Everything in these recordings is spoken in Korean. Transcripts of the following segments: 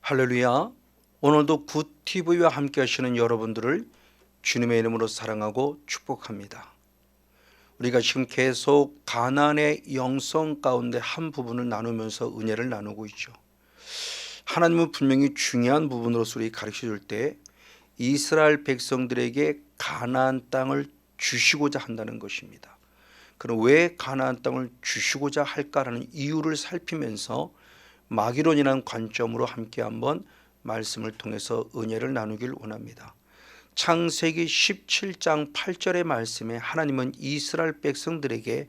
할렐루야. 오늘도 굿TV와 함께 하시는 여러분들을 주님의 이름으로 사랑하고 축복합니다. 우리가 지금 계속 가나안의 영성 가운데 한 부분을 나누면서 은혜를 나누고 있죠. 하나님은 분명히 중요한 부분으로서 우리 가르쳐 줄 때 이스라엘 백성들에게 가나안 땅을 주시고자 한다는 것입니다. 그럼 왜 가나안 땅을 주시고자 할까라는 이유를 살피면서 마귀론이라는 관점으로 함께 한번 말씀을 통해서 은혜를 나누길 원합니다. 창세기 17장 8절의 말씀에 하나님은 이스라엘 백성들에게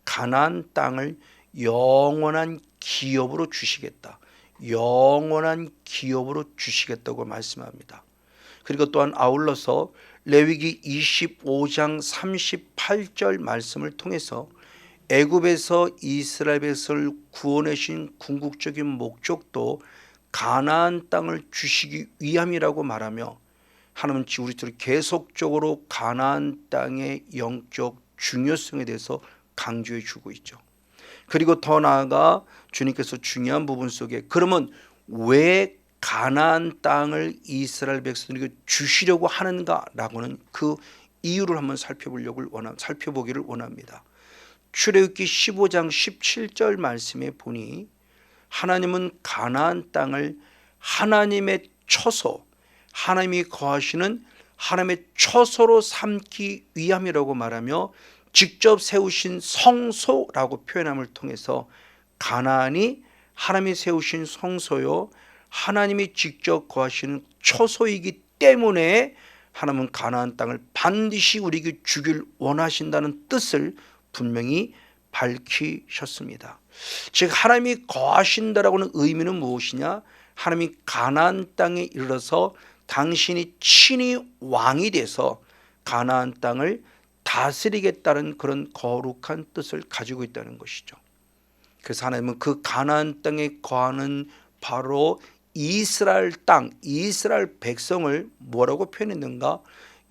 가나안 땅을 영원한 기업으로 주시겠다, 영원한 기업으로 주시겠다고 말씀합니다. 그리고 또한 아울러서 레위기 25장 38절 말씀을 통해서 애굽에서 이스라엘 백성을 구원하신 궁극적인 목적도 가나안 땅을 주시기 위함이라고 말하며 하나님은 우리들을 계속적으로 가나안 땅의 영적 중요성에 대해서 강조해 주고 있죠. 그리고 더 나아가 주님께서 중요한 부분 속에 그러면 왜 가나안 땅을 이스라엘 백성에게 주시려고 하는가라고는 그 이유를 한번 살펴보기를 원합니다. 출애굽기 15장 17절 말씀에 보니 하나님은 가나안 땅을 하나님의 처소, 하나님이 거하시는 하나님의 처소로 삼기 위함이라고 말하며 직접 세우신 성소라고 표현함을 통해서 가나안이 하나님이 세우신 성소요, 하나님이 직접 거하시는 처소이기 때문에 하나님은 가나안 땅을 반드시 우리에게 주길 원하신다는 뜻을 분명히 밝히셨습니다. 즉 하나님이 거하신다라고 하는 의미는 무엇이냐? 하나님이 가나안 땅에 이르러서 당신이 친히 왕이 돼서 가나안 땅을 다스리겠다는 그런 거룩한 뜻을 가지고 있다는 것이죠. 그래서 하나님은 그 가나안 땅에 거하는 바로 이스라엘 땅, 이스라엘 백성을 뭐라고 표현했는가?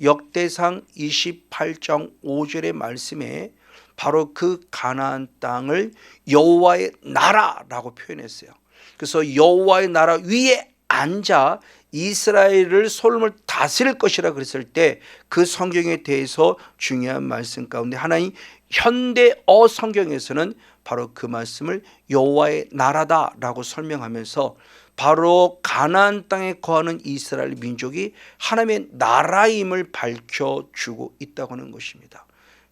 역대상 28장 5절의 말씀에 바로 그 가나안 땅을 여호와의 나라라고 표현했어요. 그래서 여호와의 나라 위에 앉아 이스라엘을 솔로몬을 다스릴 것이라 그랬을 때 그 성경에 대해서 중요한 말씀 가운데 하나님 현대어 성경에서는 바로 그 말씀을 여호와의 나라다라고 설명하면서 바로 가나안 땅에 거하는 이스라엘 민족이 하나님의 나라임을 밝혀주고 있다고 하는 것입니다.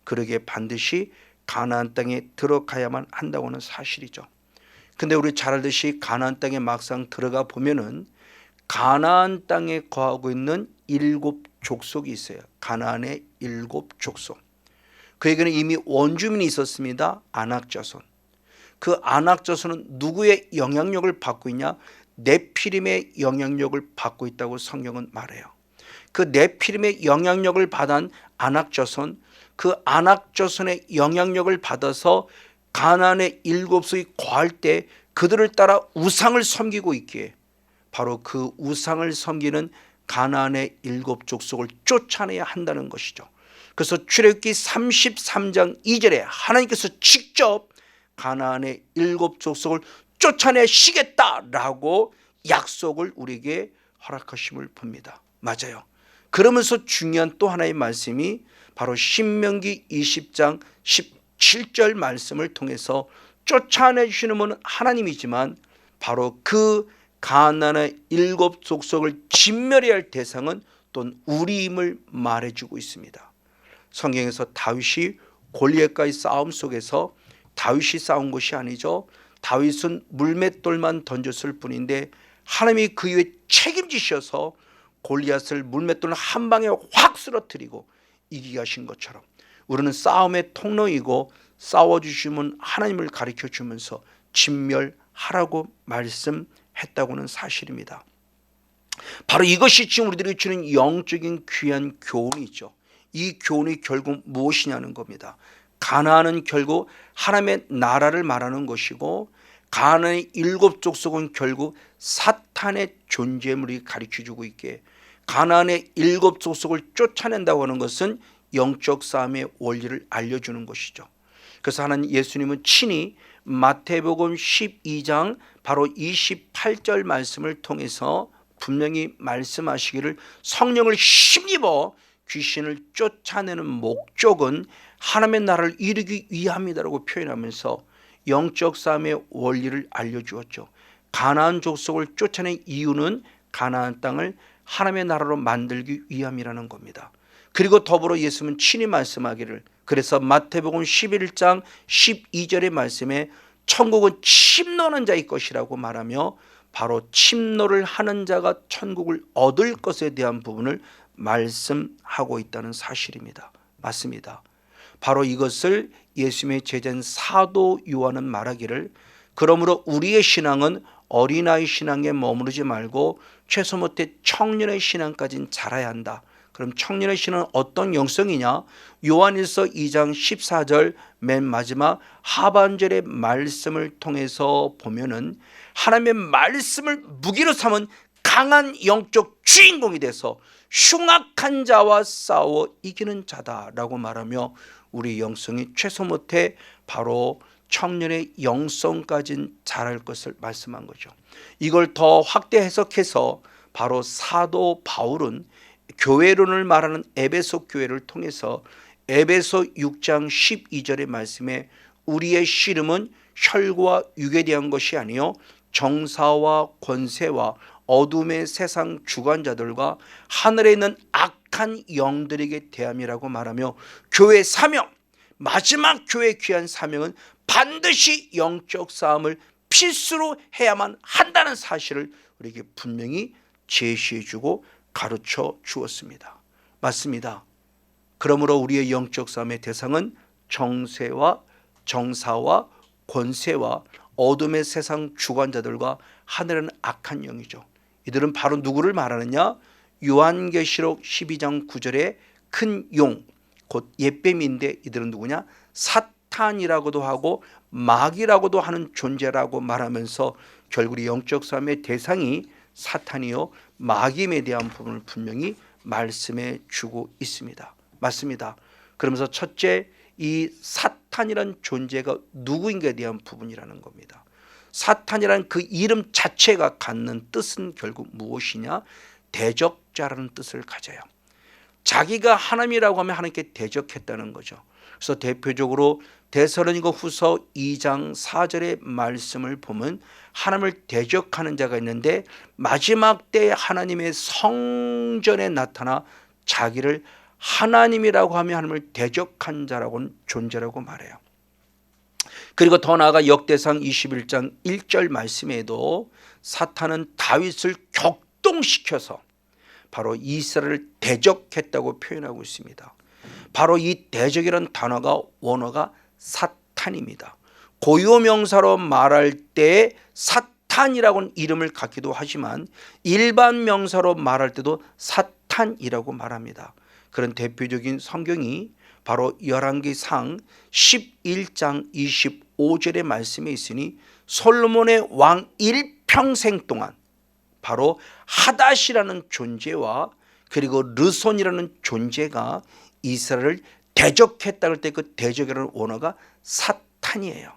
그러기에 반드시 가나안 땅에 들어가야만 한다고 하는 사실이죠. 근데 우리 잘 알듯이 가나안 땅에 막상 들어가 보면은 가나안 땅에 거하고 있는 7 족속이 있어요. 가나안의 7 족속. 그에게는 이미 원주민이 있었습니다. 아낙자손. 그 아낙자손은 누구의 영향력을 받고 있냐? 네피림의 영향력을 받고 있다고 성경은 말해요. 그 네피림의 영향력을 받은 아낙자손, 그 아낙자손의 영향력을 받아서 가나안의 7속이 거할 때 그들을 따라 우상을 섬기고 있기에 바로 그 우상을 섬기는 가나안의 7 족속을 쫓아내야 한다는 것이죠. 그래서 출애굽기 33장 2절에 하나님께서 직접 가나안의 7 족속을 쫓아내시겠다라고 약속을 우리에게 허락하심을 봅니다. 맞아요. 그러면서 중요한 또 하나의 말씀이 바로 신명기 20장 17절 말씀을 통해서 쫓아내주시는 분은 하나님이지만 바로 그 가나안의 7 족속을 진멸해야 할 대상은 또는 우리임을 말해주고 있습니다. 성경에서 다윗이 골리앗과의 싸움 속에서 다윗이 싸운 것이 아니죠. 다윗은 물맷돌만 던졌을 뿐인데 하나님이 그 위에 책임지셔서 골리앗을 물맷돌 한 방에 확 쓰러뜨리고 이기게 하신 것처럼 우리는 싸움의 통로이고 싸워주시면 하나님을 가르쳐 주면서 진멸하라고 말씀했다고는 사실입니다. 바로 이것이 지금 우리들이 주는 영적인 귀한 교훈이 있죠. 이 교훈이 결국 무엇이냐는 겁니다. 가나안은 결국 하나님의 나라를 말하는 것이고 가나안의 7 족속은 결국 사탄의 존재물이 가르쳐주고 있기에 가나안의 7 족속을 쫓아낸다고 하는 것은 영적 싸움의 원리를 알려주는 것이죠. 그래서 하나님 예수님은 친히 마태복음 12장 바로 28절 말씀을 통해서 분명히 말씀하시기를 성령을 힘입어 귀신을 쫓아내는 목적은 하나님의 나라를 이루기 위함이다라고 표현하면서 영적 싸움의 원리를 알려주었죠. 가나안 족속을 쫓아낸 이유는 가나안 땅을 하나님의 나라로 만들기 위함이라는 겁니다. 그리고 더불어 예수님은 친히 말씀하기를, 그래서 마태복음 11장 12절의 말씀에 천국은 침노하는 자의 것이라고 말하며 바로 침노를 하는 자가 천국을 얻을 것에 대한 부분을 말씀하고 있다는 사실입니다. 맞습니다. 바로 이것을 예수님의 제자인 사도 요한은 말하기를, 그러므로 우리의 신앙은 어린아이 신앙에 머무르지 말고 최소 못해 청년의 신앙까지는 자라야 한다. 그럼 청년의 신앙은 어떤 영성이냐? 요한일서 2장 14절 맨 마지막 하반절의 말씀을 통해서 보면은 하나님의 말씀을 무기로 삼은 강한 영적 주인공이 돼서 흉악한 자와 싸워 이기는 자다라고 말하며 우리 영성이 최소 못해 바로 청년의 영성까지는 자랄 것을 말씀한 거죠. 이걸 더 확대 해석해서 바로 사도 바울은 교회론을 말하는 에베소 교회를 통해서 에베소 6장 12절의 말씀에 우리의 씨름은 혈과 육에 대한 것이 아니요 정사와 권세와 어둠의 세상 주관자들과 하늘에 있는 악한 영들에게 대함이라고 말하며 교회 사명, 마지막 교회의 귀한 사명은 반드시 영적 싸움을 필수로 해야만 한다는 사실을 우리에게 분명히 제시해주고 가르쳐 주었습니다. 맞습니다. 그러므로 우리의 영적 싸움의 대상은 정세와 정사와 권세와 어둠의 세상 주관자들과 하늘은 악한 영이죠. 이들은 바로 누구를 말하느냐? 요한계시록 12장 9절에 큰 용, 곧 옛뱀인데 이들은 누구냐? 사탄이라고도 하고 마귀라고도 하는 존재라고 말하면서 결국 영적 싸움의 대상이 사탄이요 마귀에 대한 부분을 분명히 말씀해 주고 있습니다. 맞습니다. 그러면서 첫째, 이 사탄이란 존재가 누구인가에 대한 부분이라는 겁니다. 사탄이란 그 이름 자체가 갖는 뜻은 결국 무엇이냐? 대적자라는 뜻을 가져요. 자기가 하나님이라고 하면 하나님께 대적했다는 거죠. 그래서 대표적으로 데살로니가 후서 2장 4절의 말씀을 보면 하나님을 대적하는 자가 있는데 마지막 때 하나님의 성전에 나타나 자기를 하나님이라고 하며 하나님을 대적한 자라고는 존재라고 말해요. 그리고 더 나아가 역대상 21장 1절 말씀에도 사탄은 다윗을 격동시켜서 바로 이스라엘을 대적했다고 표현하고 있습니다. 바로 이 대적이라는 단어가 원어가 사탄입니다. 고유명사로 말할 때 사탄이라고는 이름을 갖기도 하지만 일반 명사로 말할 때도 사탄이라고 말합니다. 그런 대표적인 성경이 바로 열왕기상 11장 25절의 말씀에 있으니 솔로몬의 왕 일평생 동안 바로 하닷이라는 존재와 그리고 르손이라는 존재가 이스라엘을 대적했다 할 때 그 대적이라는 원어가 사탄이에요.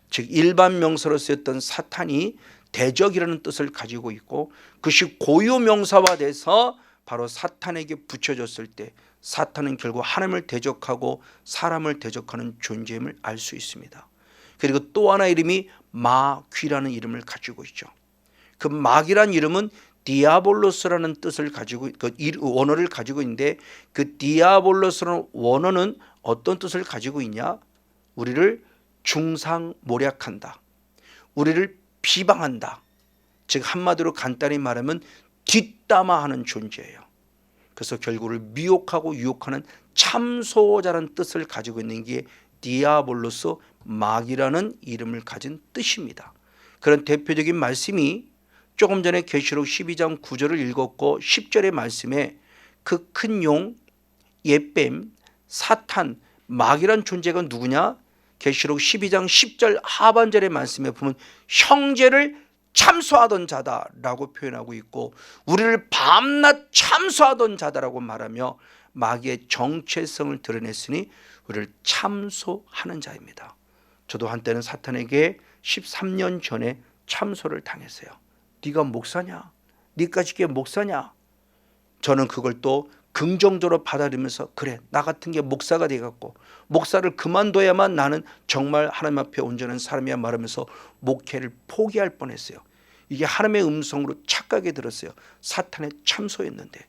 즉 일반 명사로 쓰였던 사탄이 대적이라는 뜻을 가지고 있고 그것이 고유 명사화돼서 바로 사탄에게 붙여졌을 때 사탄은 결국 하나님을 대적하고 사람을 대적하는 존재임을 알 수 있습니다. 그리고 또 하나 이름이 마귀라는 이름을 가지고 있죠. 그 마귀라는 이름은 디아볼로스라는 뜻을 가지고 그 원어를 가지고 있는데 그 디아볼로스라는 원어는 어떤 뜻을 가지고 있냐? 우리를 중상모략한다. 우리를 비방한다. 즉 한마디로 간단히 말하면 뒷담화하는 존재예요. 그래서 결국을 미혹하고 유혹하는 참소자라는 뜻을 가지고 있는 게 디아볼로스 마귀라는 이름을 가진 뜻입니다. 그런 대표적인 말씀이 조금 전에 계시록 12장 9절을 읽었고 10절의 말씀에 그 큰 용, 옛뱀, 사탄, 마귀란 존재가 누구냐? 계시록 12장 10절 하반절의 말씀에 보면 형제를 참소하던 자다라고 표현하고 있고 우리를 밤낮 참소하던 자다라고 말하며 마귀의 정체성을 드러냈으니 우리를 참소하는 자입니다. 저도 한때는 사탄에게 13년 전에 참소를 당했어요. 네가 목사냐? 네까지 게 목사냐? 저는 그걸 또 긍정적으로 받아들이면서 그래, 나 같은 게 목사가 돼갖고 목사를 그만둬야만 나는 정말 하나님 앞에 온전한 사람이야 말하면서 목회를 포기할 뻔했어요. 이게 하나님의 음성으로 착각이 들었어요. 사탄의 참소였는데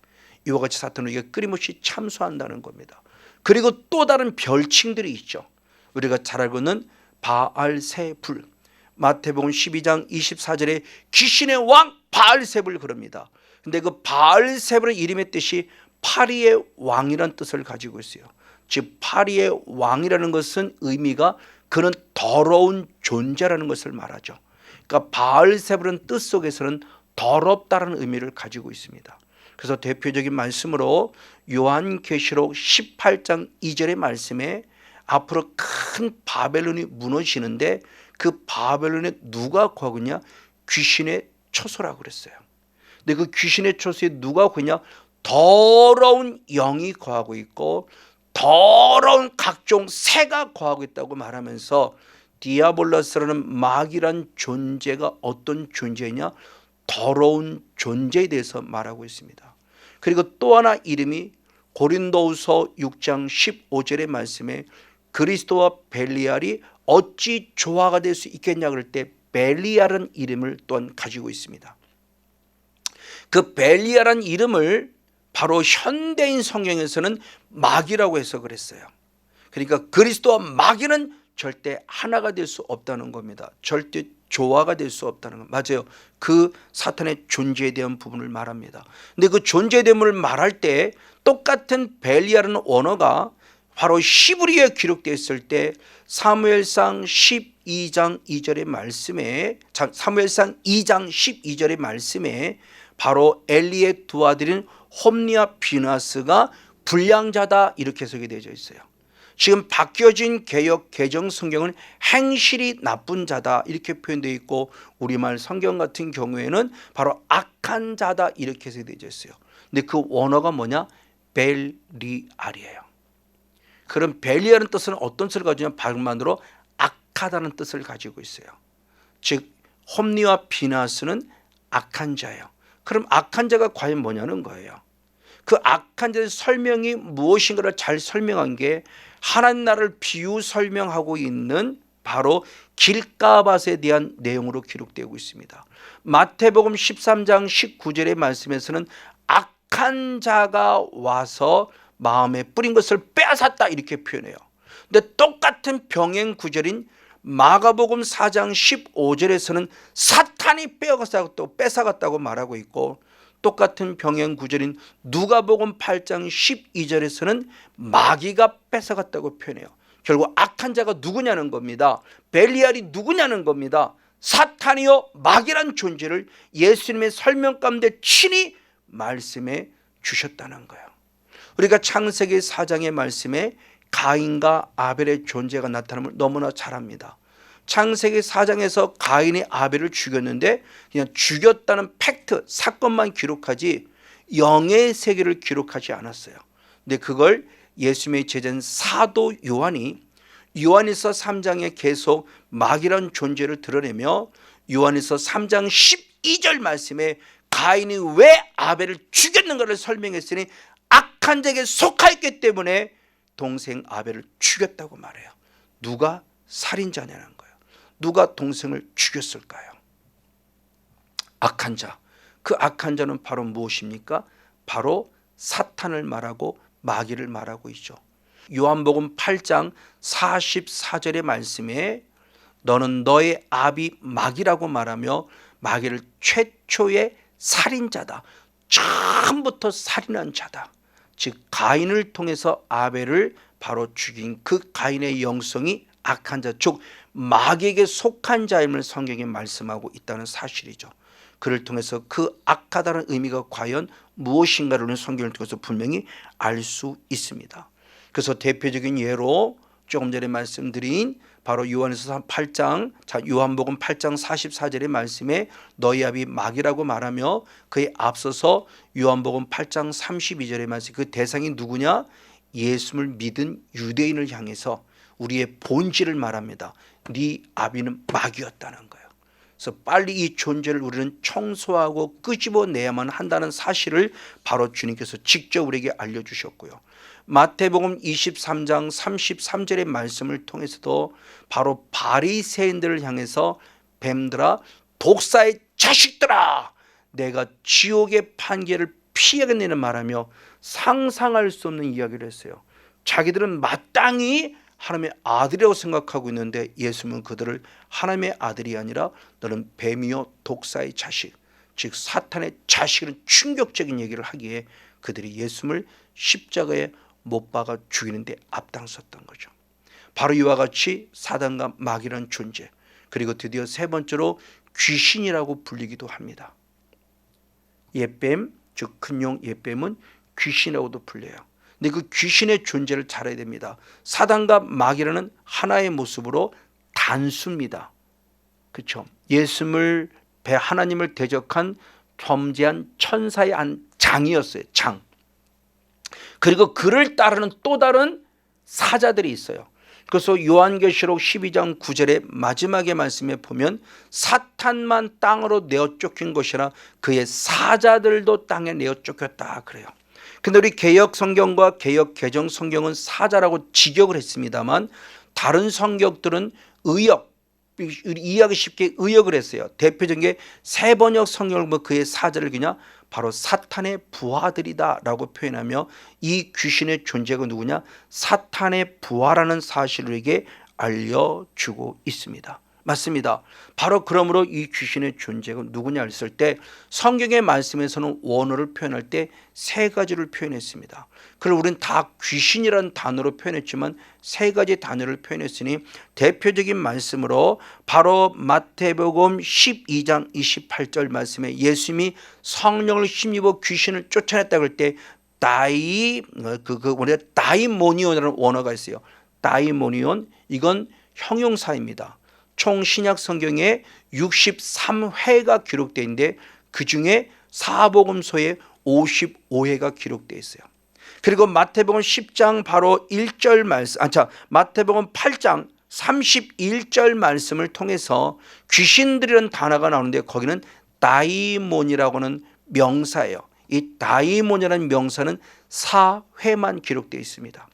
이와 같이 사탄은 우리가 끊임없이 참소한다는 겁니다. 그리고 또 다른 별칭들이 있죠. 우리가 잘 알고 있는 바알세불, 마태복음 12장 24절에 귀신의 왕 바알세불 그럽니다. 근데 그 바알세불의 이름의 뜻이 파리의 왕이라는 뜻을 가지고 있어요. 즉 파리의 왕이라는 것은 의미가 그는 더러운 존재라는 것을 말하죠. 그러니까 바알세불은 뜻 속에서는 더럽다라는 의미를 가지고 있습니다. 그래서 대표적인 말씀으로 요한계시록 18장 2절의 말씀에 앞으로 큰 바벨론이 무너지는데 그 바벨론에 누가 거하느냐? 귀신의 초소라고 그랬어요. 근데 그 귀신의 초소에 누가 거하냐? 더러운 영이 거하고 있고 더러운 각종 새가 거하고 있다고 말하면서 디아볼로스라는 마귀란 존재가 어떤 존재냐? 더러운 존재에 대해서 말하고 있습니다. 그리고 또 하나 이름이 고린도후서 6장 15절의 말씀에 그리스도와 벨리알이 어찌 조화가 될 수 있겠냐 그럴 때 벨리알은 이름을 또한 가지고 있습니다. 그 벨리알은 이름을 바로 현대인 성경에서는 마귀라고 해석을 했어요. 그러니까 그리스도와 마귀는 절대 하나가 될 수 없다는 겁니다. 절대 조화가 될 수 없다는 것. 맞아요. 그 사탄의 존재에 대한 부분을 말합니다. 근데 그 존재됨을 말할 때 똑같은 벨리알은 언어가 바로 히브리어에 기록되어 있을 때 사무엘상 12장 2절의 말씀에 사무엘상 2장 12절의 말씀에 바로 엘리의 두 아들인 홈리와 비나스가 불량자다 이렇게 해석이 되어 있어요. 지금 바뀌어진 개역 개정 성경은 행실이 나쁜 자다 이렇게 표현되어 있고 우리말 성경 같은 경우에는 바로 악한 자다 이렇게 해석이 되어 있어요. 근데 그 원어가 뭐냐? 벨리알이에요. 그럼 벨리알은 뜻은 어떤 뜻을 가지고 있냐면 발음만으로 악하다는 뜻을 가지고 있어요. 즉 홈리와 비나스는 악한 자예요. 그럼 악한 자가 과연 뭐냐는 거예요. 그 악한 자의 설명이 무엇인가를 잘 설명한 게 하나님 나라를 비유 설명하고 있는 바로 길가밧에 대한 내용으로 기록되고 있습니다. 마태복음 13장 19절의 말씀에서는 악한 자가 와서 마음에 뿌린 것을 빼앗았다 이렇게 표현해요. 근데 똑같은 병행 구절인 마가복음 4장 15절에서는 사탄이 빼앗았다고 뺏어갔다고 말하고 있고 똑같은 병행 구절인 누가복음 8장 12절에서는 마귀가 뺏어갔다고 표현해요. 결국 악한 자가 누구냐는 겁니다. 벨리알이 누구냐는 겁니다. 사탄이요 마귀란 존재를 예수님의 설명 가운데 친히 말씀해 주셨다는 거예요. 우리가 창세기 4장의 말씀에 가인과 아벨의 존재가 나타남을 너무나 잘 압니다. 창세기 4장에서 가인이 아벨을 죽였는데 그냥 죽였다는 팩트, 사건만 기록하지 영의 세계를 기록하지 않았어요. 근데 그걸 예수님의 제자인 사도 요한일서 3장에 계속 마귀란 존재를 드러내며 요한일서 3장 12절 말씀에 가인이 왜 아벨을 죽였는가를 설명했으니 악한 자에게 속하였기 때문에 동생 아벨을 죽였다고 말해요. 누가 살인자냐는 거예요. 누가 동생을 죽였을까요? 악한 자. 그 악한 자는 바로 무엇입니까? 바로 사탄을 말하고 마귀를 말하고 있죠. 요한복음 8장 44절의 말씀에 너는 너의 아비 마귀라고 말하며 마귀를 최초의 살인자다. 처음부터 살인한 자다. 즉 가인을 통해서 아벨을 바로 죽인 그 가인의 영성이 악한 자, 즉 마귀에게 속한 자임을 성경에 말씀하고 있다는 사실이죠. 그를 통해서 그 악하다는 의미가 과연 무엇인가를 성경을 통해서 분명히 알 수 있습니다. 그래서 대표적인 예로 조금 전에 말씀드린 바로 요한일서 8장, 요한복음 8장 44절의 말씀에 너희 아비 마귀라고 말하며 그에 앞서서 요한복음 8장 32절의 말씀, 그 대상이 누구냐? 예수를 믿은 유대인을 향해서 우리의 본질을 말합니다. 네 아비는 마귀였다는 거예요. 그래서 빨리 이 존재를 우리는 청소하고 끄집어내야만 한다는 사실을 바로 주님께서 직접 우리에게 알려주셨고요. 마태복음 23장 33절의 말씀을 통해서도 바로 바리새인들을 향해서 뱀들아 독사의 자식들아 내가 지옥의 판결을 피하겠느냐 말하며 상상할 수 없는 이야기를 했어요. 자기들은 마땅히 하나님의 아들이라고 생각하고 있는데 예수님은 그들을 하나님의 아들이 아니라 너는 뱀이요 독사의 자식, 즉 사탄의 자식은 충격적인 얘기를 하기에 그들이 예수님을 십자가에 못 박아 죽이는데 앞장섰던 거죠. 바로 이와 같이 사단과 마귀라는 존재, 그리고 드디어 세 번째로 귀신이라고 불리기도 합니다. 옛뱀, 즉 큰 용 옛뱀은 귀신이라고도 불려요. 근데 그 귀신의 존재를 잘 알아야 됩니다. 사단과 마귀라는 하나의 모습으로 단수입니다. 그렇죠? 예수님을 하나님을 대적한 범죄한 천사의 한 장이었어요. 장. 그리고 그를 따르는 또 다른 사자들이 있어요. 그래서 요한계시록 12장 9절의 마지막의 말씀에 보면 사탄만 땅으로 내어 쫓긴 것이라 그의 사자들도 땅에 내어 쫓겼다 그래요. 근데 우리 개역 성경과 개역 개정 성경은 사자라고 직역을 했습니다만 다른 성경들은 이해하기 쉽게 의역을 했어요. 대표적인 게 세번역 성경을 보면 그의 사자를 그냥 바로 사탄의 부하들이다 라고 표현하며 이 귀신의 존재가 누구냐? 사탄의 부하라는 사실을 우리에게 알려주고 있습니다. 맞습니다. 바로 그러므로 이 귀신의 존재가 누구냐 했을 때 성경의 말씀에서는 원어를 표현할 때 세 가지를 표현했습니다. 그걸 우리는 다 귀신이라는 단어로 표현했지만 세 가지 단어를 표현했으니 대표적인 말씀으로 바로 마태복음 12장 28절 말씀에 예수님이 성령을 힘입어 귀신을 쫓아냈다고 할 때 우리가 다이모니온이라는 원어가 있어요. 다이모니온, 이건 형용사입니다. 총 신약 성경에 63회가 기록되어 있는데 그중에 사복음서에 55회가 기록되어 있어요. 그리고 마태복음 10장 바로 1절 말씀, 마태복음 8장 31절 말씀을 통해서 귀신들이라는 단어가 나오는데 거기는 다이몬이라고는 명사예요. 이 다이몬이라는 명사는 4회만 기록되어 있습니다.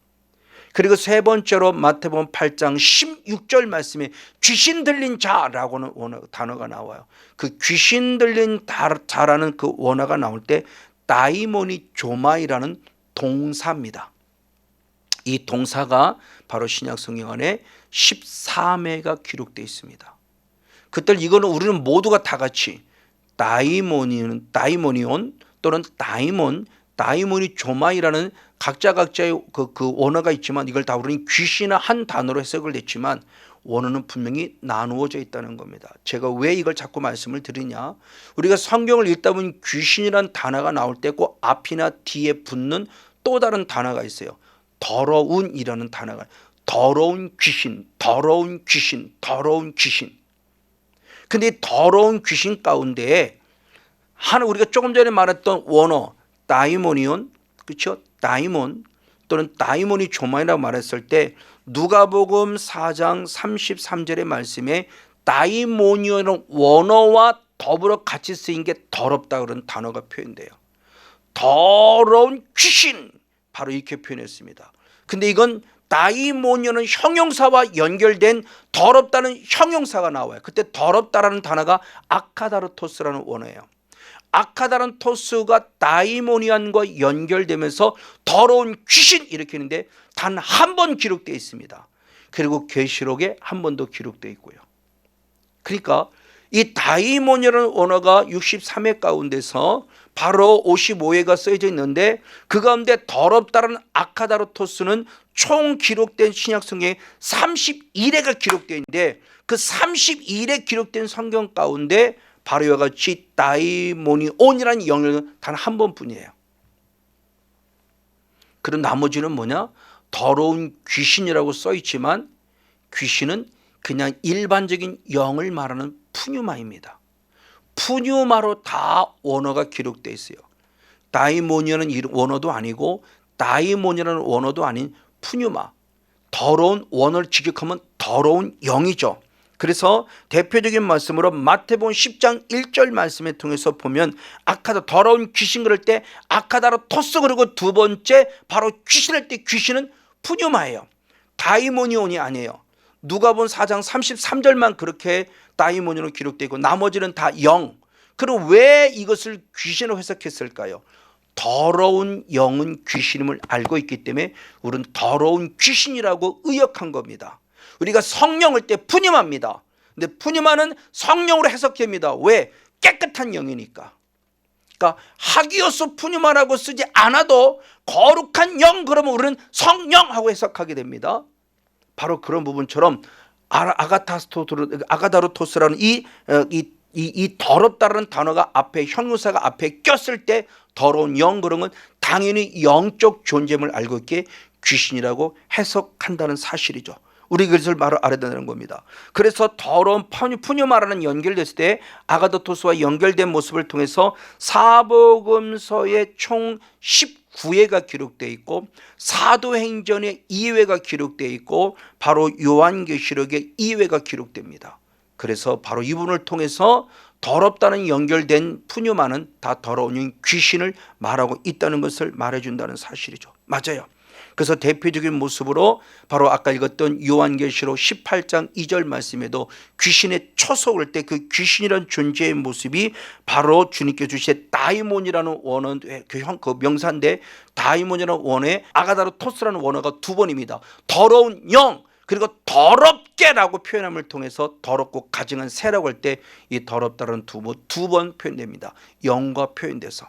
그리고 세 번째로 마태복음 8장 16절 말씀에 귀신 들린 자라고는 단어가 나와요. 그 귀신 들린 자라는 그 원어가 나올 때 다이모니 조마이라는 동사입니다. 이 동사가 바로 신약 성경 안에 13회가 기록되어 있습니다. 그때 이거는 우리는 모두가 다 같이 다이모니온 또는 다이모니 조마이라는 각자의 그 원어가 있지만 이걸 다 우리는 귀신의 한 단어로 해석을 했지만 원어는 분명히 나누어져 있다는 겁니다. 제가 왜 이걸 자꾸 말씀을 드리냐, 우리가 성경을 읽다 보면 귀신이라는 단어가 나올 때 그 앞이나 뒤에 붙는 또 다른 단어가 있어요. 더러운이라는 단어가, 더러운 귀신. 근데 이 더러운 귀신 가운데 우리가 조금 전에 말했던 원어 다이모니온, 그렇죠? 다이몬 또는 다이모니 조마이라고 말했을 때 누가복음 4장 33절의 말씀에 다이모니오는 원어와 더불어 같이 쓰인 게 더럽다 그런 단어가 표현돼요. 더러운 귀신, 바로 이렇게 표현했습니다. 근데 이건 다이모니오는 형용사와 연결된 더럽다는 형용사가 나와요. 그때 더럽다라는 단어가 아카다르토스라는 원어예요. 아카다란토스가 다이모니안과 연결되면서 더러운 귀신 이렇게 했는데 단 한 번 기록되어 있습니다. 그리고 계시록에 한 번 더 기록되어 있고요. 그러니까 이 다이모니라는 원어가 63회 가운데서 바로 55회가 써져 있는데 그 가운데 더럽다라는 아카다르토스는 총 기록된 신약성경에 31회가 기록되어 있는데 그 31회 기록된 성경 가운데 바로 이와 같이 다이모니온이라는 영어는 단 한 번뿐이에요. 그런 나머지는 뭐냐? 더러운 귀신이라고 써있지만 귀신은 그냥 일반적인 영을 말하는 푸뉴마입니다. 푸뉴마로 다 원어가 기록되어 있어요. 다이모니라는 원어도 아니고 다이모니라는 원어도 아닌 푸뉴마. 더러운 원어를 직역하면 더러운 영이죠. 그래서 대표적인 말씀으로 마태복음 10장 1절 말씀에 통해서 보면 아카다, 더러운 귀신 그럴 때 아카다로 토스, 그리고 두 번째 바로 귀신할 때 귀신은 푸뉴마예요. 다이모니온이 아니에요. 누가복음 4장 33절만 그렇게 다이모니온으로 기록되어 있고 나머지는 다 영. 그럼 왜 이것을 귀신으로 해석했을까요? 더러운 영은 귀신임을 알고 있기 때문에 우리는 더러운 귀신이라고 의역한 겁니다. 우리가 성령을 때 푸뉴마입니다. 근데 푸뉴마는 성령으로 해석합니다. 왜? 깨끗한 영이니까. 그러니까 하기오스 푸뉴마라고 쓰지 않아도 거룩한 영, 그러면 우리는 성령하고 해석하게 됩니다. 바로 그런 부분처럼 아가다로토스라는 이 더럽다라는 단어가 앞에, 형용사가 앞에 꼈을 때 더러운 영, 그런 건 당연히 영적 존재임을 알고 있기에 귀신이라고 해석한다는 사실이죠. 우리 그것을 바로 알아야 되는 겁니다. 그래서 더러운 푸뉴마라는 연결됐을 때 아가다토스와 연결된 모습을 통해서 사복음서에 총 19회가 기록되어 있고 사도행전에 2회가 기록되어 있고 바로 요한계시록에 2회가 기록됩니다. 그래서 바로 이 부분을 통해서 더럽다는 연결된 푸뉴마는 다 더러운 귀신을 말하고 있다는 것을 말해준다는 사실이죠. 맞아요. 그래서 대표적인 모습으로 바로 아까 읽었던 요한계시록 18장 2절 말씀에도 귀신의 초석을 때 그 귀신이라는 존재의 모습이 바로 주님께 주신 다이몬이라는 원어, 그 명사인데 다이몬이라는 원어에 아가다로토스라는 원어가 두 번입니다. 더러운 영, 그리고 더럽게라고 표현함을 통해서 더럽고 가증한 새라고 할 때 이 더럽다는 두 번 표현됩니다. 영과 표현돼서.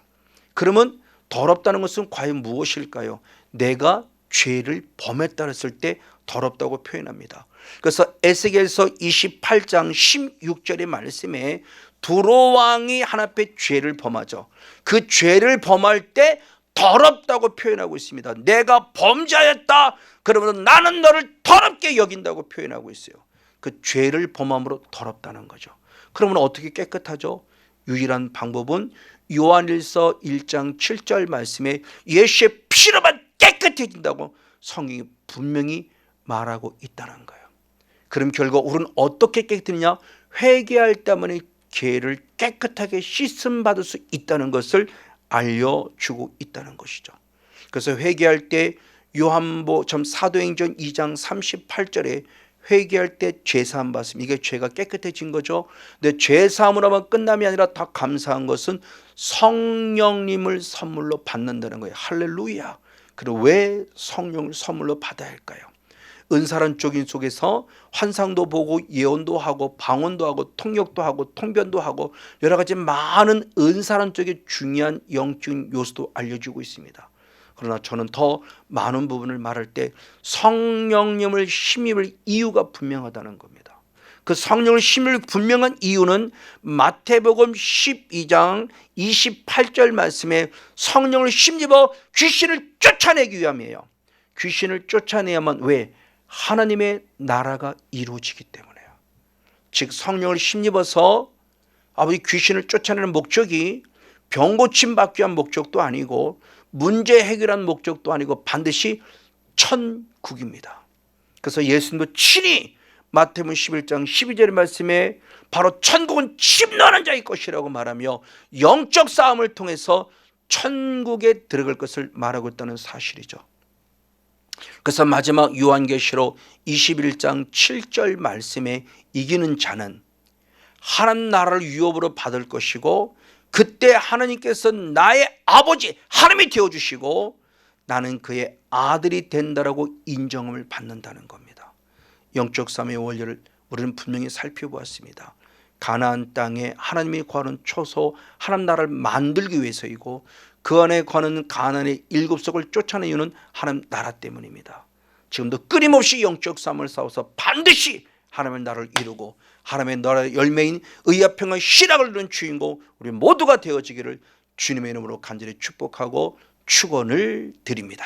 그러면 더럽다는 것은 과연 무엇일까요? 내가 죄를 범했다 했을 때 더럽다고 표현합니다. 그래서 에스겔서 28장 16절의 말씀에 두로왕이 하나님 앞에 죄를 범하죠. 그 죄를 범할 때 더럽다고 표현하고 있습니다. 내가 범죄했다 그러면 나는 너를 더럽게 여긴다고 표현하고 있어요. 그 죄를 범함으로 더럽다는 거죠. 그러면 어떻게 깨끗하죠? 유일한 방법은 요한일서 1장 7절 말씀에 예수의 피로만 깨끗해진다고 성경이 분명히 말하고 있다는 거예요. 그럼 결국 우리는 어떻게 깨끗해지냐? 회개할 때만에 죄를 깨끗하게 씻음 받을 수 있다는 것을 알려주고 있다는 것이죠. 그래서 회개할 때 사도행전 2장 38절에 회개할 때 죄사함 받음, 이게 죄가 깨끗해진 거죠. 근데 죄사함을 하면 끝남이 아니라 더 감사한 것은 성령님을 선물로 받는다는 거예요. 할렐루야. 그리고 왜 성령을 선물로 받아야 할까요? 은사란 쪽인 속에서 환상도 보고 예언도 하고 방언도 하고 통역도 하고 통변도 하고 여러 가지 많은 은사란 쪽의 중요한 영적인 요소도 알려주고 있습니다. 그러나 저는 더 많은 부분을 말할 때 성령님을 힘입을 이유가 분명하다는 겁니다. 그 성령을 힘입을 분명한 이유는 마태복음 12장 28절 말씀에 성령을 힘입어 귀신을 쫓아내기 위함이에요. 귀신을 쫓아내야만 왜? 하나님의 나라가 이루어지기 때문에요. 즉 성령을 힘입어서 아버지 귀신을 쫓아내는 목적이 병 고침 받기 위한 목적도 아니고 문제 해결한 목적도 아니고 반드시 천국입니다. 그래서 예수님도 친히 마태복음 11장 12절의 말씀에 바로 천국은 침노하는 자의 것이라고 말하며 영적 싸움을 통해서 천국에 들어갈 것을 말하고 있다는 사실이죠. 그래서 마지막 요한계시록 21장 7절 말씀에 이기는 자는 하나님 나라를 유업으로 받을 것이고 그때 하나님께서 나의 아버지 하나님이 되어주시고 나는 그의 아들이 된다라고 인정을 받는다는 겁니다. 영적 삶의 원리를 우리는 분명히 살펴보았습니다. 가나안 땅에 하나님이 구하는 초소 하나님 나라를 만들기 위해서이고 그 안에 거하는 가나안의 7석을 쫓아내는 이유는 하나님 나라 때문입니다. 지금도 끊임없이 영적 싸움을 싸워서 반드시 하나님의 나라를 이루고 하나님의 나라의 열매인 의와 평화의 신앙을 이루는 주인공 우리 모두가 되어지기를 주님의 이름으로 간절히 축복하고 축원을 드립니다.